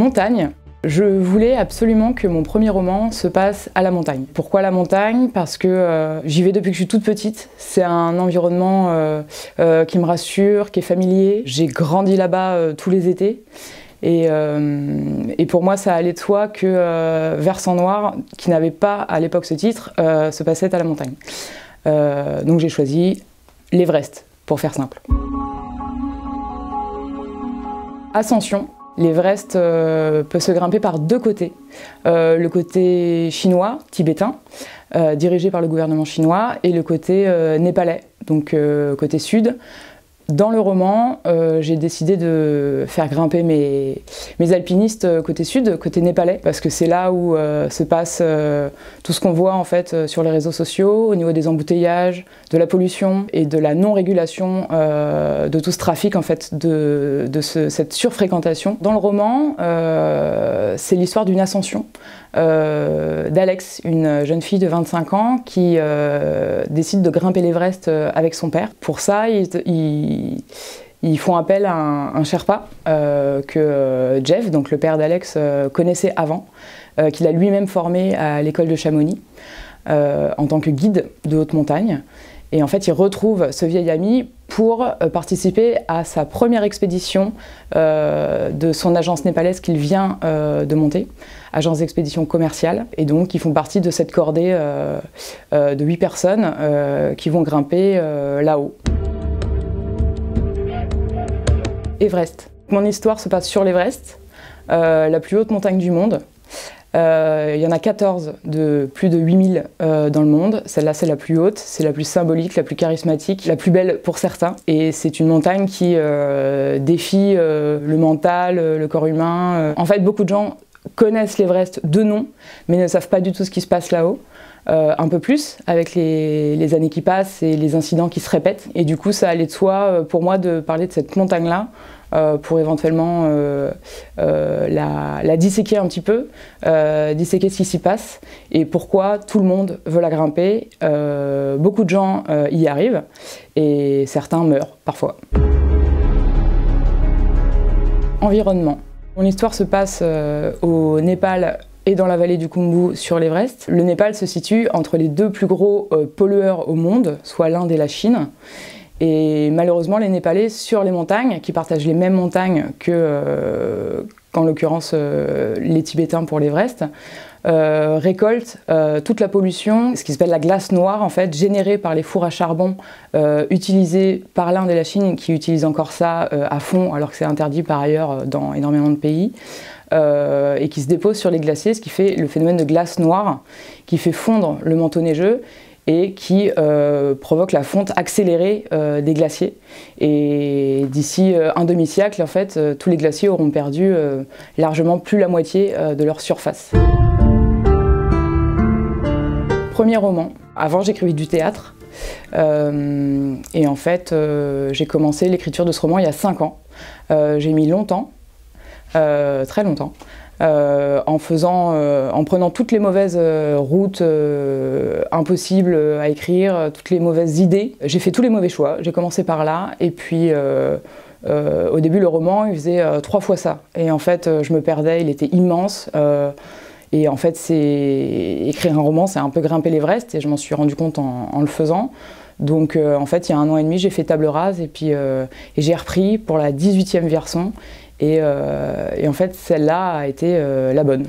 montagne. Je voulais absolument que mon premier roman se passe à la montagne. Pourquoi la montagne? Parce que j'y vais depuis que je suis toute petite. C'est un environnement qui me rassure, qui est familier. J'ai grandi là-bas tous les étés. Et pour moi, ça allait de soi que Versant Noir, qui n'avait pas à l'époque ce titre, se passait à la montagne. Donc j'ai choisi l'Everest, pour faire simple. Ascension. L'Everest peut se grimper par deux côtés. Le côté chinois, tibétain, dirigé par le gouvernement chinois, et le côté népalais, donc côté sud. Dans le roman, j'ai décidé de faire grimper mes alpinistes côté sud, côté népalais, parce que c'est là où se passe tout ce qu'on voit en fait sur les réseaux sociaux, au niveau des embouteillages, de la pollution et de la non-régulation de tout ce trafic en fait, cette surfréquentation. Dans le roman, c'est l'histoire d'une ascension d'Alex, une jeune fille de 25 ans qui décide de grimper l'Everest avec son père. Pour ça, ils font appel à un Sherpa que Jeff, donc le père d'Alex, connaissait avant, qu'il a lui-même formé à l'école de Chamonix en tant que guide de haute montagne. Et en fait, il retrouve ce vieil ami pour participer à sa première expédition de son agence népalaise qu'il vient de monter, agence d'expédition commerciale. Et donc, ils font partie de cette cordée de 8 personnes qui vont grimper là-haut. Everest. Mon histoire se passe sur l'Everest, la plus haute montagne du monde. Il y en a 14 de plus de 8000 dans le monde. Celle-là, c'est la plus haute, c'est la plus symbolique, la plus charismatique, la plus belle pour certains. Et c'est une montagne qui défie le mental, le corps humain. En fait, beaucoup de gens connaissent l'Everest de nom, mais ne savent pas du tout ce qui se passe là-haut. Un peu plus avec les années qui passent et les incidents qui se répètent. Et du coup, ça allait de soi pour moi de parler de cette montagne-là pour éventuellement la disséquer un petit peu, disséquer ce qui s'y passe et pourquoi tout le monde veut la grimper. Beaucoup de gens y arrivent et certains meurent parfois. Environnement. Mon histoire se passe au Népal et dans la vallée du Khumbu sur l'Everest. Le Népal se situe entre les deux plus gros pollueurs au monde, soit l'Inde et la Chine. Et malheureusement, les Népalais, sur les montagnes, qui partagent les mêmes montagnes qu'en l'occurrence les Tibétains pour l'Everest, récoltent toute la pollution, ce qui s'appelle la glace noire, en fait, générée par les fours à charbon utilisés par l'Inde et la Chine, qui utilisent encore ça à fond, alors que c'est interdit par ailleurs dans énormément de pays. Et qui se dépose sur les glaciers, ce qui fait le phénomène de glace noire, qui fait fondre le manteau neigeux et qui provoque la fonte accélérée des glaciers. Et d'ici un demi-siècle, en fait, tous les glaciers auront perdu largement plus la moitié de leur surface. Premier roman. Avant, j'écrivais du théâtre. Et en fait, j'ai commencé l'écriture de ce roman il y a 5 ans. J'ai mis longtemps. Très longtemps, en prenant toutes les mauvaises routes impossibles à écrire, toutes les mauvaises idées. J'ai fait tous les mauvais choix, j'ai commencé par là, et puis au début le roman il faisait 3 fois ça. Et en fait je me perdais, il était immense. Et en fait écrire un roman c'est un peu grimper l'Everest, et je m'en suis rendu compte en le faisant. Donc en fait il y a 1 an et demi j'ai fait table rase, et puis j'ai repris pour la 18e version. Et en fait, celle-là a été la bonne.